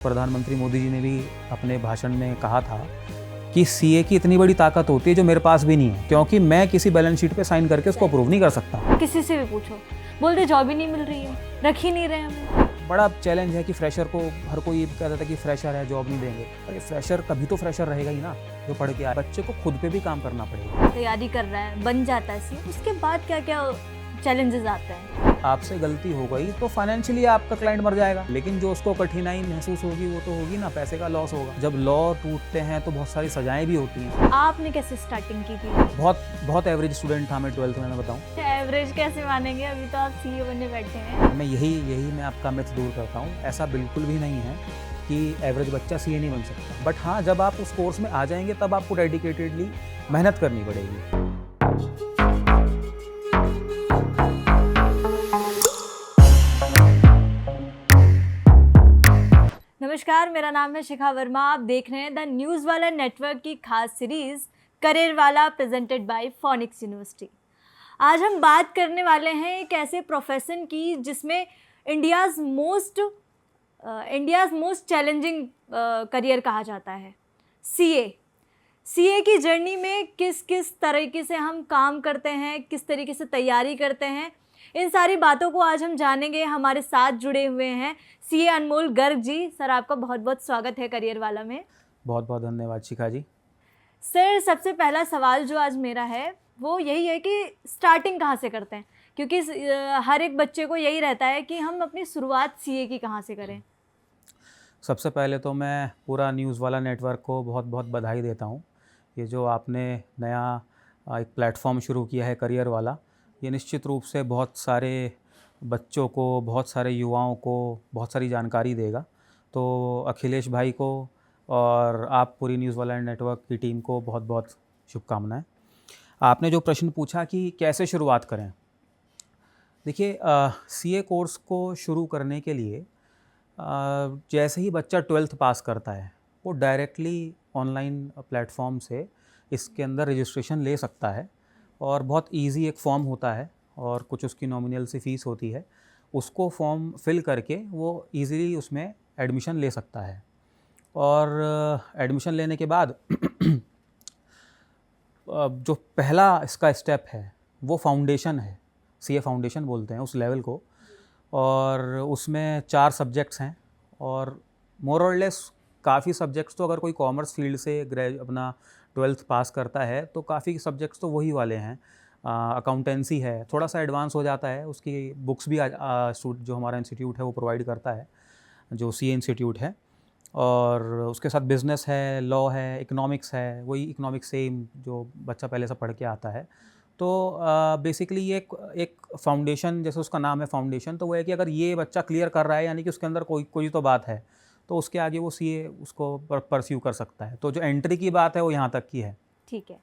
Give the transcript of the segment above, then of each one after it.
प्रधानमंत्री मोदी जी ने भी अपने भाषण में कहा था कि सीए की इतनी बड़ी ताकत होती है जो मेरे पास भी नहीं है, क्योंकि मैं किसी बैलेंस शीट पे साइन करके उसको अप्रूव नहीं कर सकता। किसी से भी पूछो, बोलते जॉब ही नहीं मिल रही है, रख ही नहीं रहे हम। बड़ा चैलेंज है कि फ्रेशर को हर कोई ये कहता था कि फ्रेशर है जॉब नहीं देंगे। अरे फ्रेशर कभी तो फ्रेशर रहेगा ही ना जो पढ़ के आए। बच्चे को खुद पे भी काम करना पड़ेगा। तैयारी कर रहा है, बन जाता है सीए, उसके बाद क्या क्या चैलेंजेस आते हैं। आपसे गलती हो गई तो फाइनेंशियली आपका क्लाइंट मर जाएगा, लेकिन जो उसको कठिनाई महसूस होगी वो तो होगी ना, पैसे का लॉस होगा। जब लॉ टूटते हैं तो बहुत सारी सजाएं भी होती हैं। आपने कैसे स्टार्टिंग की थी? बहुत एवरेज स्टूडेंट था मैं 12th में, मैं बताऊं। एवरेज कैसे मानेंगे, अभी तो आप सीए बनने बैठे हैं। मैं आपका मिथ दूर करता हूँ। ऐसा बिल्कुल भी नहीं है कि एवरेज बच्चा सीए नहीं बन सकता, बट हाँ, जब आप उस कोर्स में आ जाएंगे तब आपको डेडिकेटेडली मेहनत करनी पड़ेगी। नमस्कार, मेरा नाम है शिखा वर्मा। आप देख रहे हैं द न्यूज़ वाला नेटवर्क की खास सीरीज़ करियर वाला प्रेजेंटेड बाय फोनिक्स यूनिवर्सिटी। आज हम बात करने वाले हैं एक ऐसे प्रोफेशन की जिसमें इंडियाज़ मोस्ट चैलेंजिंग करियर कहा जाता है, सीए की जर्नी में किस किस तरीके से हम काम करते हैं, किस तरीके से तैयारी करते हैं, इन सारी बातों को आज हम जानेंगे। हमारे साथ जुड़े हुए हैं सीए अनमोल गर्ग जी। सर, आपका बहुत बहुत स्वागत है करियर वाला में। बहुत बहुत धन्यवाद शिखा जी। सर, सबसे पहला सवाल जो आज मेरा है वो यही है कि स्टार्टिंग कहाँ से करते हैं, क्योंकि हर एक बच्चे को यही रहता है कि हम अपनी शुरुआत सीए की कहाँ से करें। सबसे पहले तो मैं पूरा न्यूज़ वाला नेटवर्क को बहुत बहुत बधाई देता हूँ। ये जो आपने नया एक प्लेटफॉर्म शुरू किया है करियर वाला, ये निश्चित रूप से बहुत सारे बच्चों को, बहुत सारे युवाओं को बहुत सारी जानकारी देगा। तो अखिलेश भाई को और आप पूरी न्यूज़ वाला नेटवर्क की टीम को बहुत बहुत शुभकामनाएं। आपने जो प्रश्न पूछा कि कैसे शुरुआत करें, देखिए, सीए कोर्स को शुरू करने के लिए जैसे ही बच्चा 12th पास करता है वो डायरेक्टली ऑनलाइन प्लेटफॉर्म से इसके अंदर रजिस्ट्रेशन ले सकता है, और बहुत इजी एक फॉर्म होता है और कुछ उसकी नॉमिनल सी फीस होती है। उसको फॉर्म फिल करके वो इजीली उसमें एडमिशन ले सकता है। और एडमिशन लेने के बाद जो पहला इसका स्टेप है वो फाउंडेशन है, सीए फाउंडेशन बोलते हैं उस लेवल को। और उसमें 4 सब्जेक्ट्स हैं, और मोर और लेस काफ़ी सब्जेक्ट्स तो, अगर कोई कॉमर्स फील्ड से अपना 12th पास करता है तो काफ़ी सब्जेक्ट्स तो वही वाले हैं। अकाउंटेंसी है, थोड़ा सा एडवांस हो जाता है, उसकी बुक्स भी जो हमारा इंस्टीट्यूट है वो प्रोवाइड करता है, जो सीए इंस्टीट्यूट है। और उसके साथ बिज़नेस है, लॉ है, इकोनॉमिक्स है, वही इकोनॉमिक्स सेम जो बच्चा पहले से पढ़ के आता है। तो बेसिकली ये एक फाउंडेशन, जैसे उसका नाम है फाउंडेशन, तो वो है कि अगर ये बच्चा क्लियर कर रहा है यानी कि उसके अंदर कोई तो बात है, तो उसके आगे वो सीए उसको परस्यू कर सकता है। तो जो एंट्री की बात है वो यहाँ तक की है। ठीक है,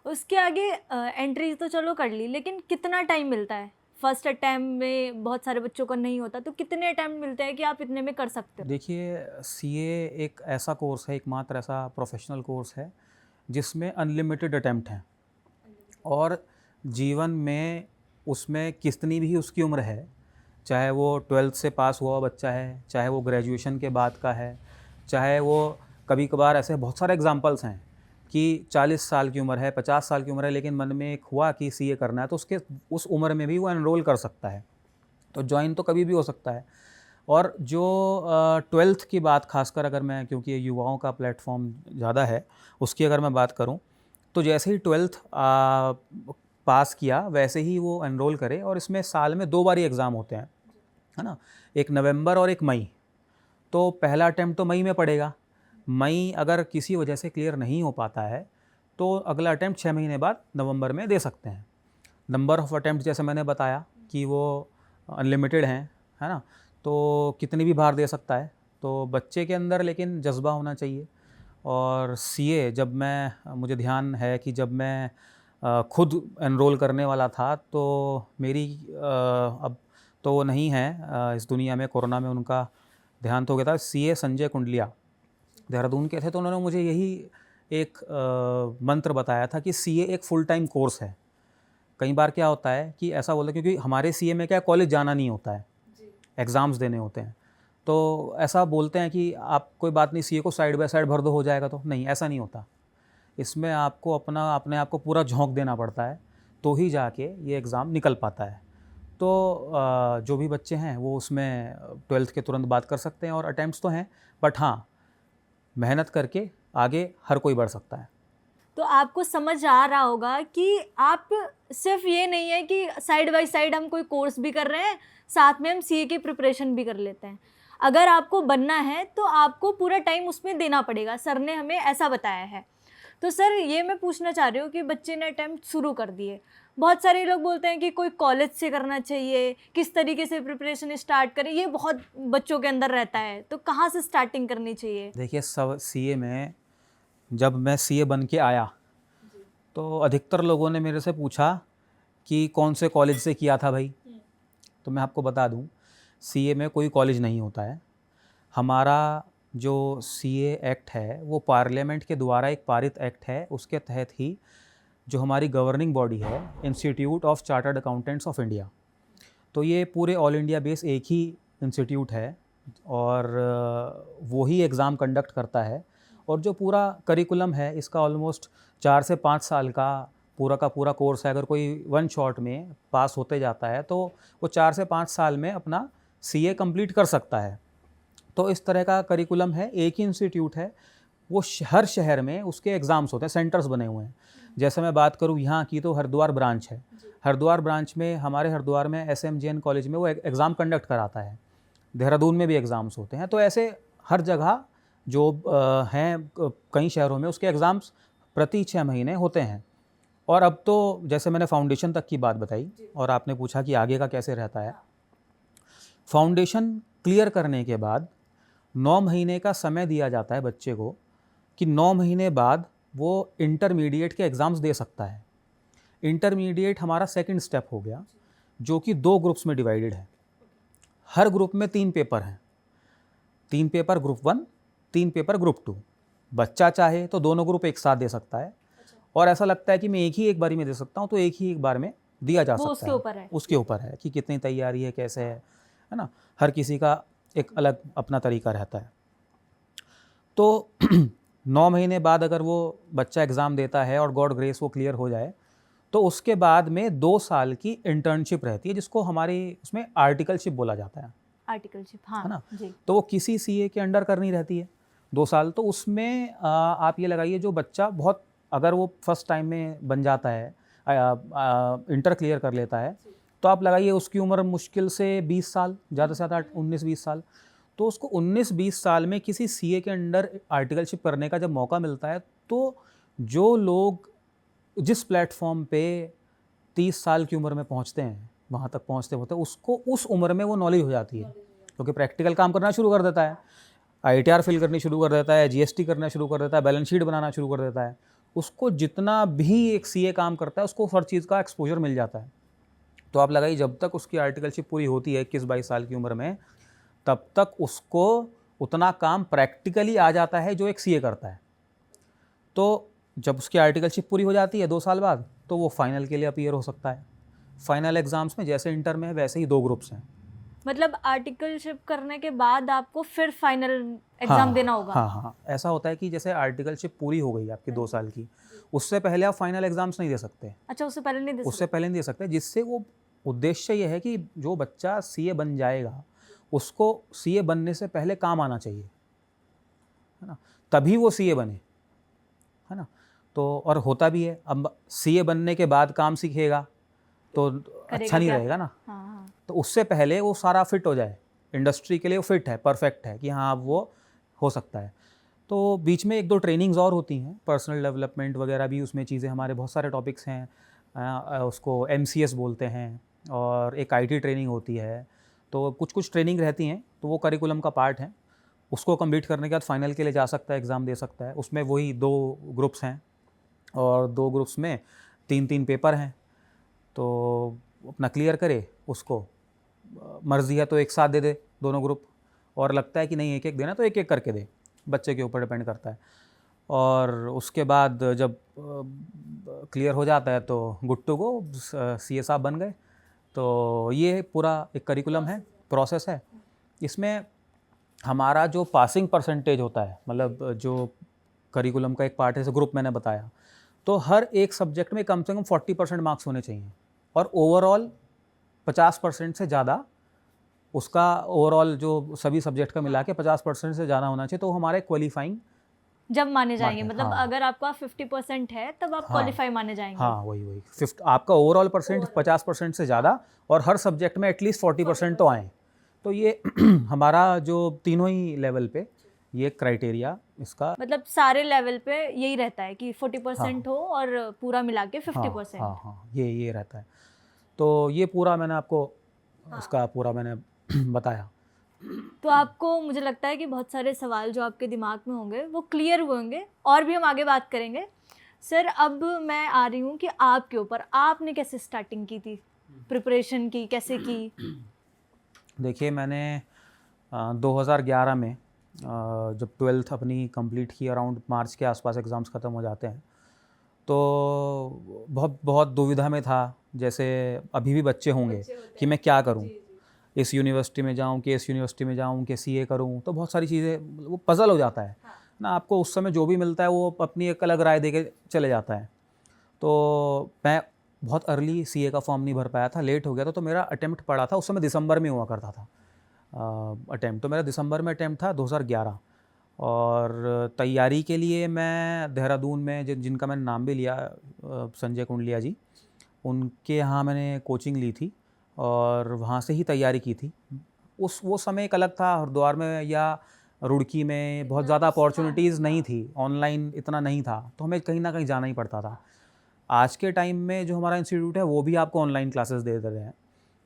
उसके आगे एंट्री तो चलो कर ली, लेकिन कितना टाइम मिलता है? फर्स्ट अटैम्प्ट में बहुत सारे बच्चों को नहीं होता, तो कितने अटैम्प्ट मिलते हैं कि आप इतने में कर सकते हो? देखिए, सीए एक ऐसा कोर्स है, एकमात्र ऐसा प्रोफेशनल कोर्स है जिसमें अनलिमिटेड अटैम्प्ट हैं, और जीवन में उसमें कितनी भी उसकी उम्र है, चाहे वो 12th से पास हुआ बच्चा है, चाहे वो ग्रेजुएशन के बाद का है, चाहे वो कभी कभार ऐसे बहुत सारे एग्जांपल्स हैं कि 40 साल की उम्र है, 50 साल की उम्र है, लेकिन मन में एक हुआ कि सीए करना है, तो उसके उस उम्र में भी वो एनरोल कर सकता है। तो ज्वाइन तो कभी भी हो सकता है। और जो 12th की बात खासकर अगर मैं, क्योंकि ये युवाओं का प्लेटफॉर्म ज़्यादा है, उसकी अगर मैं बात करूँ, तो जैसे ही 12th पास किया वैसे ही वो एनरोल करे। और इसमें साल में 2 बार ही एग्ज़ाम होते हैं, है ना, एक नवंबर और एक मई। तो पहला अटैम्प्ट तो मई में पड़ेगा। मई अगर किसी वजह से क्लियर नहीं हो पाता है तो अगला अटैम्प्ट 6 महीने बाद नवंबर में दे सकते हैं। नंबर ऑफ़ अटैम्प्ट जैसे मैंने बताया कि वो अनलिमिटेड हैं, है ना, तो कितनी भी बार दे सकता है। तो बच्चे के अंदर लेकिन जज्बा होना चाहिए। और सीए मुझे ध्यान है कि जब मैं खुद एनरोल करने वाला था तो मेरी अब तो वो नहीं है इस दुनिया में, कोरोना में उनका देहांत हो गया था। सीए संजय कुंडलिया देहरादून के थे, तो उन्होंने मुझे यही एक मंत्र बताया था कि सीए एक फुल टाइम कोर्स है। कई बार क्या होता है कि ऐसा बोलते हैं, क्योंकि हमारे सीए में क्या, कॉलेज जाना नहीं होता है, एग्ज़ाम्स देने होते हैं। तो ऐसा बोलते हैं कि आप कोई बात नहीं, सीए को साइड बाय साइड भर दो, हो जाएगा। तो नहीं, ऐसा नहीं होता। इसमें आपको अपने आप को पूरा झोंक देना पड़ता है, तो ही जाके ये एग्ज़ाम निकल पाता है। तो जो भी बच्चे हैं वो उसमें 12th के तुरंत बाद कर सकते हैं, और अटैम्प्ट्स तो हैं, बट हाँ, मेहनत करके आगे हर कोई बढ़ सकता है। तो आपको समझ आ रहा होगा कि आप सिर्फ ये नहीं है कि साइड बाय साइड हम कोई कोर्स भी कर रहे हैं, साथ में हम सीए की प्रिपरेशन भी कर लेते हैं। अगर आपको बनना है तो आपको पूरा टाइम उसमें देना पड़ेगा, सर ने हमें ऐसा बताया है। तो सर ये मैं पूछना चाह रही हूँ कि बच्चे ने अटेम्प्ट शुरू कर दिए, बहुत सारे लोग बोलते हैं कि कोई कॉलेज से करना चाहिए, किस तरीके से प्रिपरेशन स्टार्ट करें, ये बहुत बच्चों के अंदर रहता है, तो कहाँ से स्टार्टिंग करनी चाहिए? देखिए, सब सीए में, जब मैं सीए बन के आया तो अधिकतर लोगों ने मेरे से पूछा कि कौन से कॉलेज से किया था भाई। तो मैं आपको बता दूं, सीए में कोई कॉलेज नहीं होता है। हमारा जो सीए एक्ट है वो पार्लियामेंट के द्वारा एक पारित एक्ट है, उसके तहत ही जो हमारी गवर्निंग बॉडी है, institute of chartered accountants of India, तो ये पूरे ऑल इंडिया बेस एक ही इंस्टीट्यूट है, और वो ही एग्ज़ाम कंडक्ट करता है। और जो पूरा करिकुलम है इसका ऑलमोस्ट 4 से 5 साल का पूरा कोर्स है। अगर कोई वन शॉट में पास होते जाता है तो वो 4 से 5 साल में अपना सीए कंप्लीट कर सकता है। तो इस तरह का करिकुलम है, एक ही इंस्टीट्यूट है, वो हर शहर में उसके एग्ज़ाम्स होते हैं, सेंटर्स बने हुए हैं। जैसे मैं बात करूँ यहाँ की, तो हरिद्वार ब्रांच है। हरिद्वार ब्रांच में, हमारे हरिद्वार में SMJN कॉलेज में वो एग्ज़ाम कंडक्ट कराता है। देहरादून में भी एग्ज़ाम्स होते हैं। तो ऐसे हर जगह जो हैं कई शहरों में उसके एग्ज़ाम्स प्रति 6 महीने होते हैं। और अब तो जैसे मैंने फाउंडेशन तक की बात बताई, और आपने पूछा कि आगे का कैसे रहता है। फाउंडेशन क्लियर करने के बाद 9 महीने का समय दिया जाता है बच्चे को, कि 9 महीने बाद वो इंटरमीडिएट के एग्ज़ाम्स दे सकता है। इंटरमीडिएट हमारा सेकंड स्टेप हो गया, जो कि 2 ग्रुप्स में डिवाइडेड है। हर ग्रुप में 3 पेपर हैं, 3 पेपर ग्रुप 1, 3 पेपर ग्रुप 2। बच्चा चाहे तो दोनों ग्रुप एक साथ दे सकता है, और ऐसा लगता है कि मैं एक बारी में दे सकता हूँ, तो एक बार में दिया जा सकता है। उसके ऊपर है कि कितनी तैयारी है, कैसे है ना। हर किसी का एक अलग अपना तरीका रहता है। तो 9 महीने बाद अगर वो बच्चा एग्ज़ाम देता है और गॉड ग्रेस वो क्लियर हो जाए, तो उसके बाद में 2 साल की इंटर्नशिप रहती है, जिसको हमारी उसमें आर्टिकलशिप बोला जाता है। आर्टिकलशिप, हाँ, है ना जी। तो वो किसी सीए के अंडर करनी रहती है 2 साल। तो उसमें आप ये लगाइए, जो बच्चा बहुत, अगर वो फर्स्ट टाइम में बन जाता है, इंटर क्लियर कर लेता है, तो आप लगाइए उसकी उम्र मुश्किल से 20 साल, ज़्यादा से ज़्यादा 19-20 साल। तो उसको 19-20 साल में किसी सीए के अंडर आर्टिकलशिप करने का जब मौका मिलता है, तो जो लोग जिस प्लेटफॉर्म पे 30 साल की उम्र में पहुंचते हैं, वहाँ तक पहुंचते होते, उसको उस उम्र में वो नॉलेज हो जाती है, क्योंकि प्रैक्टिकल काम करना शुरू कर देता है, ITR फिल करनी शुरू कर देता है, GST करना शुरू कर देता है, बैलेंस शीट बनाना शुरू कर देता है। उसको जितना भी एक सीए काम करता है, उसको हर चीज़ का एक्सपोजर मिल जाता है। तो आप लगाइए, जब तक उसकी आर्टिकलशिप पूरी होती है 21-22 साल की उम्र में, तब तक उसको उतना काम प्रैक्टिकली आ जाता है जो एक सीए करता है। तो जब उसकी आर्टिकलशिप पूरी हो जाती है 2 साल बाद, तो वो फाइनल के लिए अपीयर हो सकता है। फाइनल एग्ज़ाम्स में जैसे इंटर में है वैसे ही 2 ग्रुप्स हैं। मतलब आर्टिकलशिप करने के बाद आपको फिर फाइनल एग्जाम देना होगा? हाँ, ऐसा होता है कि जैसे आर्टिकलशिप पूरी हो गई आपकी 2 साल की, उससे पहले आप फाइनल एग्ज़ाम्स नहीं दे सकते। अच्छा, उससे पहले नहीं दे सकते? उससे पहले नहीं दे सकते, जिससे वो उद्देश्य ये है कि जो बच्चा सीए बन जाएगा, उसको सीए बनने से पहले काम आना चाहिए, है ना, तभी वो सीए बने, है ना। तो और होता भी है। अब सीए बनने के बाद काम सीखेगा तो अच्छा नहीं रहेगा ना। हाँ। तो उससे पहले वो सारा फिट हो जाए, इंडस्ट्री के लिए वो फिट है, परफेक्ट है कि हाँ अब वो हो सकता है। तो बीच में 1-2 ट्रेनिंग्स और होती हैं, पर्सनल डेवलपमेंट वगैरह भी उसमें चीज़ें, हमारे बहुत सारे टॉपिक्स हैं, उसको MCS बोलते हैं, और एक IT ट्रेनिंग होती है। तो कुछ ट्रेनिंग रहती हैं, तो वो करिकुलम का पार्ट है। उसको कंप्लीट करने के बाद फाइनल के लिए जा सकता है, एग्ज़ाम दे सकता है। उसमें वही 2 ग्रुप्स हैं, और 2 ग्रुप्स में 3-3 पेपर हैं। तो अपना क्लियर करे, उसको मर्ज़ी है तो एक साथ दे दे दोनों ग्रुप, और लगता है कि नहीं एक देना तो एक करके दे, बच्चे के ऊपर डिपेंड करता है। और उसके बाद जब क्लियर हो जाता है तो गुड टू गो, सीए साहब बन गए। तो ये पूरा एक करिकुलम है, प्रोसेस है। इसमें हमारा जो पासिंग परसेंटेज होता है, मतलब जो करिकुलम का एक पार्ट है, जैसे ग्रुप मैंने बताया, तो हर एक सब्जेक्ट में कम से कम 40% मार्क्स होने चाहिए और ओवरऑल 50% से ज़्यादा उसका ओवरऑल जो सभी सब्जेक्ट का मिला के 50% से ज़्यादा होना चाहिए, तो हमारे क्वालिफाइंग जब माने जाएंगे, मार्क है। मतलब हाँ अगर आपका 50% है तब आप हाँ क्वालिफाई माने जाएंगे। हाँ, वही फिफ्थ आपका ओवरऑल परसेंट 50% से ज़्यादा और हर सब्जेक्ट में एटलीस्ट 40% तो आए। तो ये हमारा जो तीनों ही लेवल पे ये क्राइटेरिया इसका। मतलब सारे लेवल पे यही रहता है कि 40% हाँ हो और पूरा मिला के हाँ 50%। हाँ, ये रहता है। तो ये पूरा मैंने आपको इसका पूरा मैंने बताया। तो आपको, मुझे लगता है कि बहुत सारे सवाल जो आपके दिमाग में होंगे वो क्लियर हुए होंगे, और भी हम आगे बात करेंगे। सर, अब मैं आ रही हूँ कि आपके ऊपर, आपने कैसे स्टार्टिंग की थी, प्रिपरेशन की कैसे की? देखिए, मैंने 2011 में जब 12th अपनी कंप्लीट की, अराउंड मार्च के आसपास एग्ज़ाम्स ख़त्म हो जाते हैं, तो बहुत बहुत दुविधा में था, जैसे अभी भी बच्चे होंगे कि मैं क्या करूं, इस यूनिवर्सिटी में जाऊं कि इस यूनिवर्सिटी में जाऊं कि सीए करूं, तो बहुत सारी चीज़ें, वो पज़ल हो जाता है ना। आपको उस समय जो भी मिलता है वो अपनी एक अलग राय दे के चले जाता है। तो मैं बहुत अर्ली सीए का फॉर्म नहीं भर पाया था, लेट हो गया था, तो मेरा अटेम्प्ट पड़ा था, उस समय दिसंबर में हुआ करता था अटेम्प्ट, तो मेरा दिसंबर में अटेम्प्ट था 2011। और तैयारी के लिए मैं देहरादून में जिनका मैंने नाम भी लिया, संजय कुंडलिया जी, उनके यहाँ मैंने कोचिंग ली थी और वहाँ से ही तैयारी की थी। वो समय एक अलग था, हरिद्वार में या रुड़की में बहुत ज़्यादा अपॉर्चुनिटीज़ नहीं थी, ऑनलाइन इतना नहीं था, तो हमें कहीं ना कहीं जाना ही पड़ता था। आज के टाइम में जो हमारा इंस्टीट्यूट है वो भी आपको ऑनलाइन क्लासेस दे रहे हैं,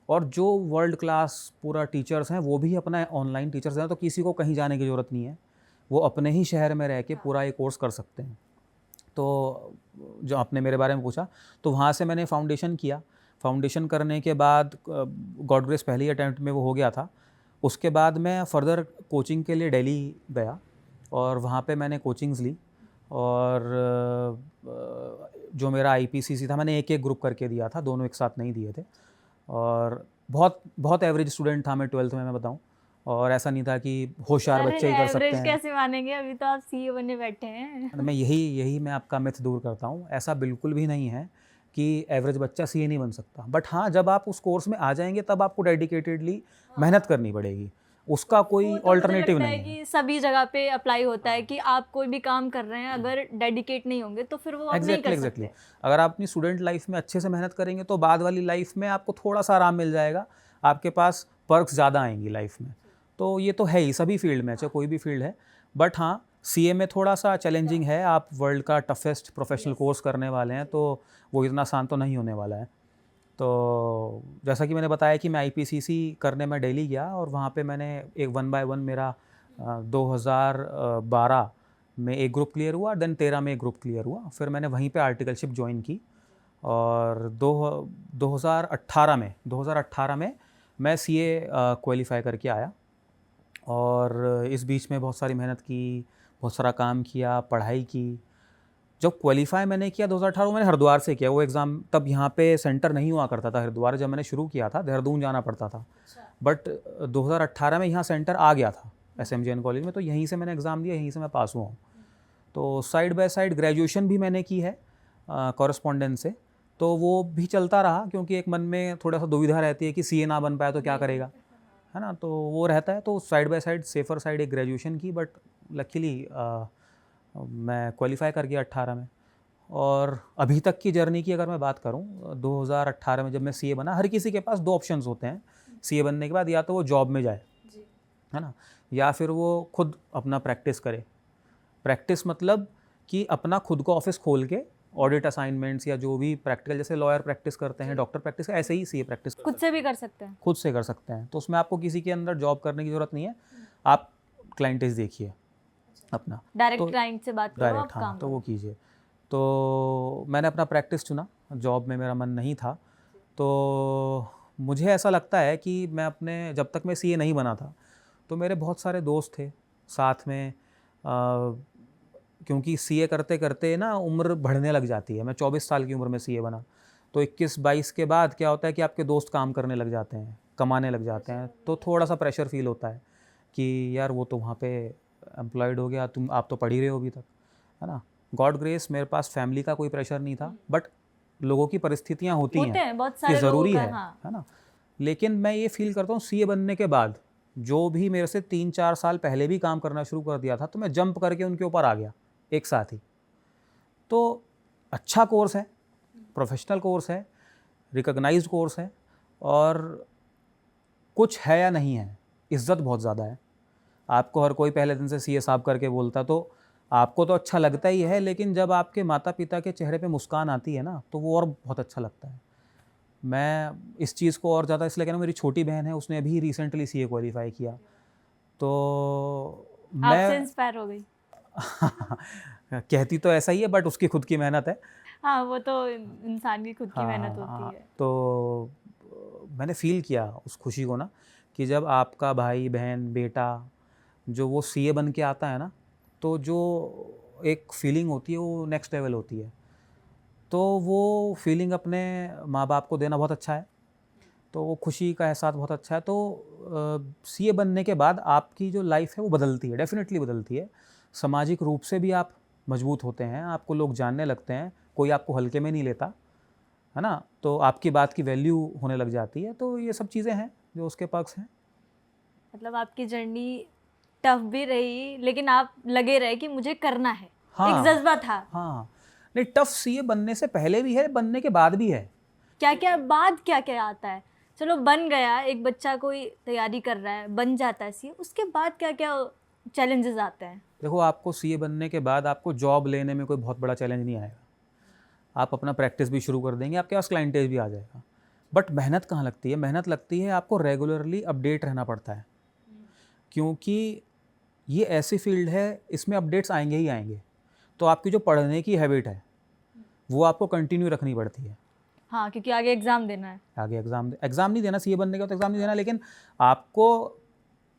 और जो वर्ल्ड क्लास पूरा टीचर्स हैं वो भी अपना ऑनलाइन टीचर्स हैं, तो किसी को कहीं जाने की ज़रूरत नहीं है, वो अपने ही शहर में रह के पूरा ये कोर्स कर सकते हैं। तो जो आपने मेरे बारे में पूछा, तो वहाँ से मैंने फाउंडेशन किया। फाउंडेशन करने के बाद गॉड ग्रेस पहली अटैम्प्ट में वो हो गया था। उसके बाद मैं फ़र्दर कोचिंग के लिए दिल्ली गया और वहाँ पे मैंने कोचिंग्स ली, और जो मेरा आईपीसीसी था मैंने एक एक ग्रुप करके दिया था, दोनों एक साथ नहीं दिए थे। और बहुत बहुत एवरेज स्टूडेंट था मैं 12th में, मैं बताऊं, और ऐसा नहीं था कि होशियार अरे बच्चे ही कर सकते एवरेज हैं। कैसे मानेंगे, अभी तो आप सीए बने बैठे हैं। मैं यही मैं आपका मिथ दूर करता हूँ, ऐसा बिल्कुल भी नहीं है कि एवरेज बच्चा सीए नहीं बन सकता। बट हाँ, जब आप उस कोर्स में आ जाएंगे तब आपको डेडिकेटेडली मेहनत करनी पड़ेगी, उसका कोई वो तो मुझे ऑल्टरनेटिव लगता नहीं है है। कि सभी जगह पे अप्लाई होता है कि आप कोई भी काम कर रहे हैं, अगर डेडिकेट नहीं होंगे तो फिर वो आप नहीं कर एग्जैक्टली सकते। अगर आप अपनी स्टूडेंट लाइफ में अच्छे से मेहनत करेंगे तो बाद वाली लाइफ में आपको थोड़ा सा आराम मिल जाएगा, आपके पास पर्क्स ज़्यादा आएंगी लाइफ में। तो ये तो है ही सभी फील्ड में, चाहे कोई भी फील्ड है। बट हाँ, सीए में थोड़ा सा चैलेंजिंग है, आप वर्ल्ड का टफेस्ट प्रोफेशनल कोर्स करने वाले हैं, तो वो इतना आसान तो नहीं होने वाला है। तो जैसा कि मैंने बताया कि मैं आईपीसीसी करने में दिल्ली गया, और वहाँ पे मैंने एक 1 बाय 1 मेरा 2012 में एक ग्रुप क्लियर हुआ, देन 13 में एक ग्रुप क्लियर हुआ, फिर मैंने वहीं पे आर्टिकलशिप ज्वाइन की। और 2018 में मैं सीए क्वालिफाई करके आया, और इस बीच में बहुत सारी मेहनत की, बहुत सारा काम किया, पढ़ाई की। जब क्वालिफाई मैंने किया 2018 मैंने हरिद्वार से किया वो एग्ज़ाम, तब यहाँ पे सेंटर नहीं हुआ करता था हरिद्वार, जब मैंने शुरू किया था देहरादून जाना पड़ता था। बट 2018 में यहाँ सेंटर आ गया था SMJN कॉलेज में, तो यहीं से मैंने एग्ज़ाम दिया, यहीं से मैं पास हुआ हूँ। तो साइड बाय साइड ग्रेजुएशन भी मैंने की है कॉरेस्पॉन्डेंस से, तो वो भी चलता रहा, क्योंकि एक मन में थोड़ा सा दुविधा रहती है कि सीए ना बन पाया तो क्या करेगा, है ना, तो वो रहता है। तो side by side safer side एक ग्रेजुएशन की, बट लकीली मैं क्वालिफाई कर गया 18 में। और अभी तक की जर्नी की अगर मैं बात करूं, 2018 में जब मैं सीए बना, हर किसी के पास दो ऑप्शंस होते हैं सीए बनने के बाद, या तो वो जॉब में जाए, है ना, या फिर वो खुद अपना प्रैक्टिस करे। प्रैक्टिस मतलब कि अपना खुद को ऑफिस खोल के ऑडिट असाइनमेंट्स या जो भी प्रैक्टिकल, जैसे लॉयर प्रैक्टिस करते हैं, डॉक्टर प्रैक्टिस, ऐसे ही सीए प्रैक्टिस खुद से भी कर सकते हैं। खुद से कर सकते हैं। तो उसमें आपको किसी के अंदर जॉब करने की ज़रूरत नहीं है, आप क्लाइंटेज देखिए अपना, डायरेक्ट तो क्लाइंट से बात करो, आप डायरेक्ट, हाँ, काम तो वो करो। कीजिए। तो मैंने अपना प्रैक्टिस चुना, जॉब में मेरा मन नहीं था। तो मुझे ऐसा लगता है कि मैं अपने, जब तक मैं सीए नहीं बना था तो मेरे बहुत सारे दोस्त थे साथ में, क्योंकि सीए करते करते ना उम्र बढ़ने लग जाती है। मैं 24 साल की उम्र में सीए बना, तो 21-22 के बाद क्या होता है कि आपके दोस्त काम करने लग जाते हैं, कमाने लग जाते हैं, तो थोड़ा सा प्रेशर फील होता है कि यार वो तो वहाँ पे एम्प्लॉयड हो गया, आप तो पढ़ ही रहे हो अभी तक, है ना। गॉड ग्रेस मेरे पास फैमिली का कोई प्रेशर नहीं था, बट लोगों की परिस्थितियाँ होती होते हैं हैं बहुत कि सारे लोगों ज़रूरी का, है हाँ। है ना। लेकिन मैं ये फील करता हूँ सीए बनने के बाद जो भी मेरे से 3-4 साल पहले भी काम करना शुरू कर दिया था, तो मैं जंप करके उनके ऊपर आ गया एक साथ ही। तो अच्छा कोर्स है, प्रोफेशनल कोर्स है, रिकॉग्नाइज्ड कोर्स है, और कुछ है या नहीं है, इज्जत बहुत ज़्यादा है। आपको हर कोई पहले दिन से सीए साहब करके बोलता, तो आपको तो अच्छा लगता ही है, लेकिन जब आपके माता पिता के चेहरे पे मुस्कान आती है ना, तो वो और बहुत अच्छा लगता है। मैं इस चीज़ को और ज़्यादा इसलिए कह रहा हूँ, मेरी छोटी बहन है, उसने अभी रिसेंटली सीए क्वालिफाई किया, तो आपसे मैं इंस्पायर हो गई। कहती तो ऐसा ही है, बट उसकी खुद की मेहनत है। हाँ, वो तो इंसान की खुद की मेहनत होती हाँ, है। तो मैंने फील किया उस खुशी को ना, कि जब आपका भाई बहन बेटा जो वो सीए बन के आता है ना, तो जो एक फीलिंग होती है वो नेक्स्ट लेवल होती है। तो वो फीलिंग अपने माँ बाप को देना बहुत अच्छा है, तो वो खुशी का एहसास बहुत अच्छा है। तो सीए बनने के बाद आपकी जो लाइफ है वो बदलती है, डेफिनेटली बदलती है। सामाजिक रूप से भी आप मजबूत होते हैं, आपको लोग जानने लगते हैं, कोई आपको हल्के में नहीं लेता, है ना। तो आपकी बात की वैल्यू होने लग जाती है। तो ये सब चीज़ें हैं जो उसके पक्ष हैं। मतलब आपकी जर्नी टफ भी रही, लेकिन आप लगे रहे कि मुझे करना है। एक हाँ जज्बा था। हाँ, नहीं, टफ सीए बनने से पहले भी है, बनने के बाद भी है। क्या क्या बाद क्या क्या आता है? चलो बन गया, एक बच्चा कोई तैयारी कर रहा है, बन जाता है सीए, उसके बाद क्या क्या चैलेंजेस आते हैं? देखो, आपको सीए बनने के बाद आपको जॉब लेने में कोई बहुत बड़ा चैलेंज नहीं आएगा, आप अपना प्रैक्टिस भी शुरू कर देंगे, आपके पास क्लाइंटेज भी आ जाएगा। बट मेहनत कहाँ लगती है? मेहनत लगती है आपको रेगुलरली अपडेट रहना पड़ता है, क्योंकि ये ऐसी फील्ड है, इसमें अपडेट्स आएंगे ही आएंगे। तो आपकी जो पढ़ने की हैबिट है वो आपको कंटिन्यू रखनी पड़ती है। हाँ, क्योंकि आगे एग्जाम देना है। आगे एग्ज़ाम नहीं देना, सीए बनने के बाद एग्ज़ाम नहीं देना, लेकिन आपको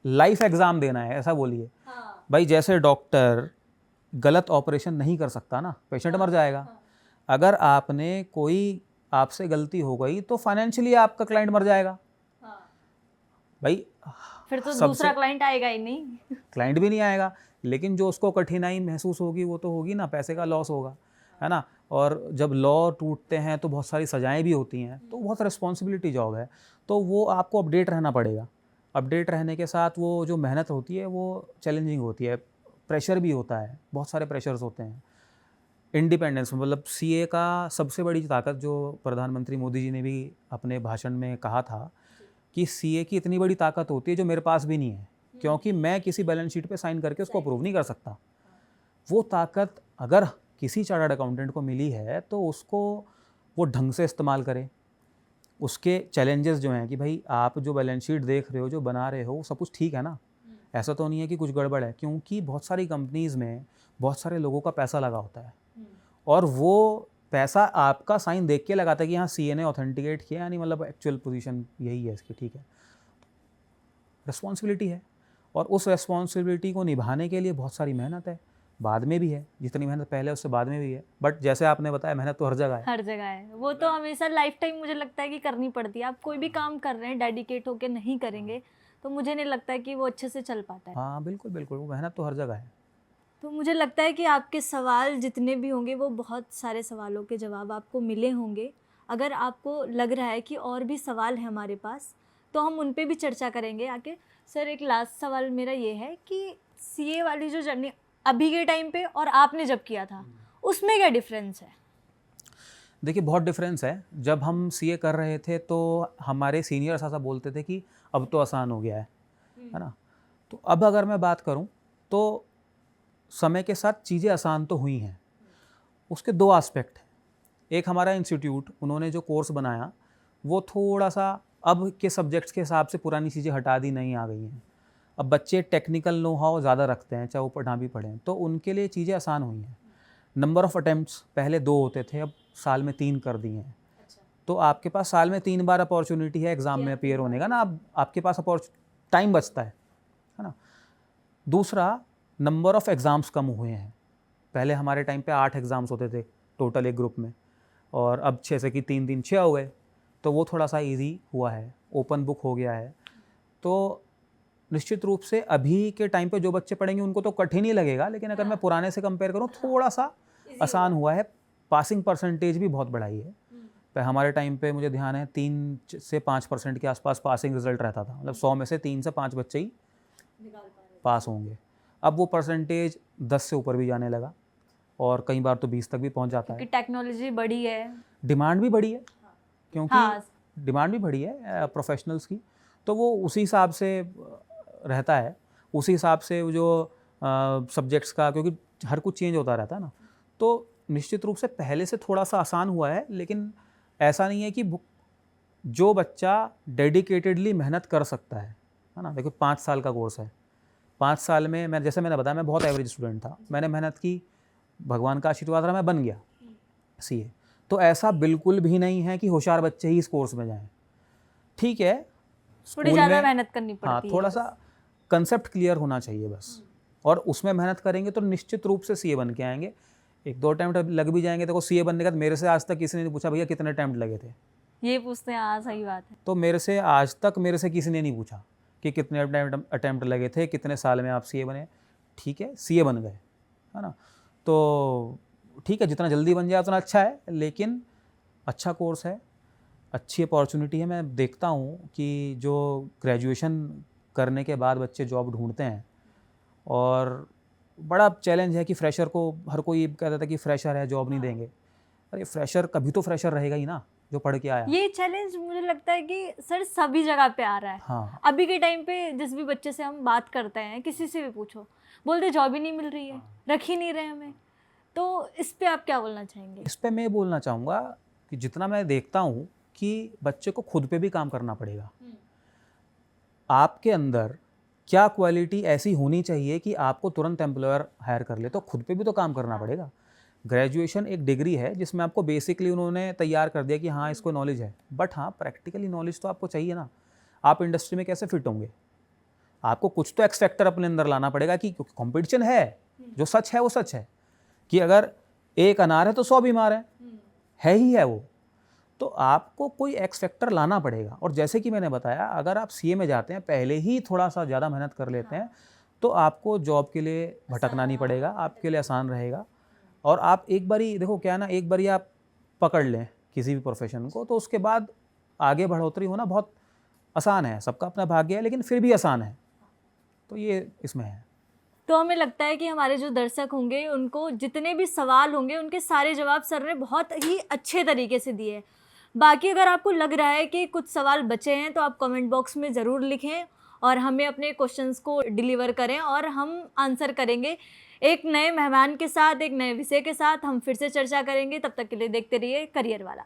लाइफ एग्ज़ाम देना है, ऐसा बोलिए। हाँ। भाई जैसे डॉक्टर गलत ऑपरेशन नहीं कर सकता ना, पेशेंट मर जाएगा। अगर आपने कोई आपसे गलती हो गई तो फाइनेंशियली आपका क्लाइंट मर जाएगा भाई। फिर तो सबसे दूसरा क्लाइंट आएगा ही नहीं। क्लाइंट भी नहीं आएगा, लेकिन जो उसको कठिनाई महसूस होगी वो तो होगी ना, पैसे का लॉस होगा, है ना। और जब लॉ टूटते हैं तो बहुत सारी सजाएं भी होती हैं, तो बहुत रिस्पॉन्सिबिलिटी जॉब है। तो वो आपको अपडेट रहना पड़ेगा। अपडेट रहने के साथ वो जो मेहनत होती है वो चैलेंजिंग होती है, प्रेशर भी होता है, बहुत सारे प्रेशर्स होते हैं। इंडिपेंडेंस, मतलब सीए का सबसे बड़ी ताकत, जो प्रधानमंत्री मोदी जी ने भी अपने भाषण में कहा था, कि सीए की इतनी बड़ी ताकत होती है जो मेरे पास भी नहीं है, क्योंकि मैं किसी बैलेंस शीट पे साइन करके उसको अप्रूव नहीं कर सकता। वो ताकत अगर किसी चार्टर्ड अकाउंटेंट को मिली है तो उसको वो ढंग से इस्तेमाल करे। उसके चैलेंजेस जो हैं कि भाई आप जो बैलेंस शीट देख रहे हो, जो बना रहे हो, वो सब कुछ ठीक है ना, ऐसा तो नहीं है कि कुछ गड़बड़ है, क्योंकि बहुत सारी कंपनीज़ में बहुत सारे लोगों का पैसा लगा होता है, और वो पैसा आपका साइन देख के लगाता है कि हाँ सीए ने ऑथेंटिकेट किया, यानी मतलब एक्चुअल पोजीशन यही है इसकी, ठीक है। रिस्पॉन्सिबिलिटी है, और उस रिस्पॉन्सिबिलिटी को निभाने के लिए बहुत सारी मेहनत है, बाद में भी है, जितनी मेहनत पहले उससे बाद में भी है। बट जैसे आपने बताया, मेहनत तो हर जगह है। हर जगह है, वो तो हमेशा लाइफ टाइम मुझे लगता है कि करनी पड़ती है। आप कोई भी काम कर रहे हैं, डेडिकेट होकर नहीं करेंगे तो मुझे नहीं लगता है कि वो अच्छे से चल पाता है। हाँ बिल्कुल बिल्कुल, वो मेहनत तो हर जगह है। तो मुझे लगता है कि आपके सवाल जितने भी होंगे, वो बहुत सारे सवालों के जवाब आपको मिले होंगे। अगर आपको लग रहा है कि और भी सवाल है हमारे पास, तो हम उन पे भी चर्चा करेंगे आके। सर, एक लास्ट सवाल मेरा ये है कि सीए वाली जो जर्नी अभी के टाइम पे और आपने जब किया था, उसमें क्या डिफरेंस है? देखिए, बहुत डिफरेंस है। जब हम सीए कर रहे थे तो हमारे सीनियर्स ऐसा बोलते थे कि अब तो आसान हो गया है ना। तो अब अगर मैं बात करूं तो समय के साथ चीज़ें आसान तो हुई हैं। उसके दो एस्पेक्ट हैं। एक, हमारा इंस्टीट्यूट, उन्होंने जो कोर्स बनाया वो थोड़ा सा अब के सब्जेक्ट्स के हिसाब से पुरानी चीज़ें हटा दी, नहीं आ गई हैं। अब बच्चे टेक्निकल नो हाउ ज़्यादा रखते हैं, चाहे वो पढ़ा भी पढ़ें, तो उनके लिए चीज़ें आसान हुई हैं। नंबर ऑफ़ अटैम्प्ट्स पहले 2 होते थे, अब साल में 3 कर दिए हैं। तो आपके पास साल में 3 बार अपॉर्चुनिटी है एग्ज़ाम में अपीयर होने का ना, अब आपके पास टाइम बचता है ना। दूसरा, नंबर ऑफ़ एग्ज़ाम्स कम हुए हैं। पहले हमारे टाइम पे 8 एग्ज़ाम्स होते थे टोटल एक ग्रुप में, और अब 6 से कि 3 दिन 6 हो गए, तो वो थोड़ा सा ईजी हुआ है, ओपन बुक हो गया है। तो निश्चित रूप से अभी के टाइम पे जो बच्चे पढ़ेंगे उनको तो कठिन ही लगेगा, लेकिन अगर मैं पुराने से कंपेयर करूँ थोड़ा सा आसान हुआ है। पासिंग परसेंटेज भी बहुत बढ़ाई है। पर हमारे टाइम पे मुझे ध्यान है 3 से 5% के आसपास पासिंग रिजल्ट रहता था, मतलब 100 में से 3 से 5 बच्चे ही पास होंगे। अब वो परसेंटेज 10 से ऊपर भी जाने लगा और कई बार तो 20 तक भी पहुंच जाता है। क्योंकि टेक्नोलॉजी बढ़ी है, डिमांड भी बढ़ी है, क्योंकि हाँ डिमांड भी बढ़ी है प्रोफेशनल्स की, तो वो उसी हिसाब से रहता है, उसी हिसाब से वो जो सब्जेक्ट्स का, क्योंकि हर कुछ चेंज होता रहता है ना, तो निश्चित रूप से पहले से थोड़ा सा आसान हुआ है। लेकिन ऐसा नहीं है कि जो बच्चा डेडिकेटेडली मेहनत कर सकता है ना, देखो 5 साल का कोर्स है, 5 साल में मैं, जैसे मैंने बताया, मैं बहुत एवरेज स्टूडेंट था, मैंने मेहनत की, भगवान का आशीर्वाद रहा, मैं बन गया सीए। तो ऐसा बिल्कुल भी नहीं है कि होशियार बच्चे ही इस कोर्स में जाएं। ठीक है, थोड़ी स्कूल ज़्यादा में मेहनत करनी पड़ती हाँ है। थोड़ा सा कंसेप्ट क्लियर होना चाहिए बस, और उसमें मेहनत करेंगे तो निश्चित रूप से सीए बन के आएंगे। 1-2 अटैम्प्ट लग भी जाएंगे। देखो सीए बनने का मेरे से आज तक किसी ने नहीं पूछा भैया कितने अटैम्प्ट लगे थे, ये पूछते हैं, हाँ सही बात है। तो मेरे से आज तक किसी ने नहीं पूछा कि कितने अटैम्प्ट लगे थे, कितने साल में आप सीए बने। ठीक है, सीए बन गए, है ना, तो ठीक है, जितना जल्दी बन जाए उतना अच्छा है, लेकिन अच्छा कोर्स है, अच्छी अपॉर्चुनिटी है। मैं देखता हूँ कि जो ग्रेजुएशन करने के बाद बच्चे जॉब ढूंढते हैं, और बड़ा चैलेंज है कि फ्रेशर को हर कोई कहता था कि फ्रेशर है जॉब नहीं देंगे। अरे फ्रेशर कभी तो फ्रेशर रहेगा ही ना जो पढ़ के आया। ये चैलेंज मुझे लगता है कि सर सभी जगह पे आ रहा है। हाँ, अभी के टाइम पे जिस भी बच्चे से हम बात करते हैं, किसी से भी पूछो, बोलते जॉब ही नहीं मिल रही है, रख ही नहीं रहे हमें। तो इस पे आप क्या बोलना चाहेंगे? इस पे मैं बोलना चाहूँगा कि जितना मैं देखता हूँ कि बच्चे को खुद पे भी काम करना पड़ेगा। आपके अंदर क्या क्वालिटी ऐसी होनी चाहिए कि आपको तुरंत एम्प्लॉयर हायर कर ले, तो खुद पे भी तो काम करना पड़ेगा। ग्रेजुएशन एक डिग्री है जिसमें आपको बेसिकली उन्होंने तैयार कर दिया कि हाँ इसको नॉलेज है, बट हाँ प्रैक्टिकली नॉलेज तो आपको चाहिए ना। आप इंडस्ट्री में कैसे फिट होंगे? आपको कुछ तो एक्स फैक्टर अपने अंदर लाना पड़ेगा, कि क्योंकि कॉम्पिटिशन है, जो सच है वो सच है कि अगर एक अनार है तो 100 बीमार है ही है वो। तो आपको कोई एक्स फैक्टर लाना पड़ेगा। और जैसे कि मैंने बताया, अगर आप सीए में जाते हैं, पहले ही थोड़ा सा ज़्यादा मेहनत कर लेते हैं, तो आपको जॉब के लिए भटकना नहीं पड़ेगा, आपके लिए आसान रहेगा। और आप एक बारी देखो क्या है ना, एक बारी आप पकड़ लें किसी भी प्रोफेशन को, तो उसके बाद आगे बढ़ोतरी होना बहुत आसान है। सबका अपना भाग्य है, लेकिन फिर भी आसान है, तो ये इसमें है। तो हमें लगता है कि हमारे जो दर्शक होंगे उनको जितने भी सवाल होंगे उनके सारे जवाब सर ने बहुत ही अच्छे तरीके से दिए। बाकी अगर आपको लग रहा है कि कुछ सवाल बचे हैं तो आप कमेंट बॉक्स में ज़रूर लिखें और हमें अपने क्वेश्चंस को डिलीवर करें और हम आंसर करेंगे। एक नए मेहमान के साथ, एक नए विषय के साथ हम फिर से चर्चा करेंगे। तब तक के लिए देखते रहिए करियर वाला।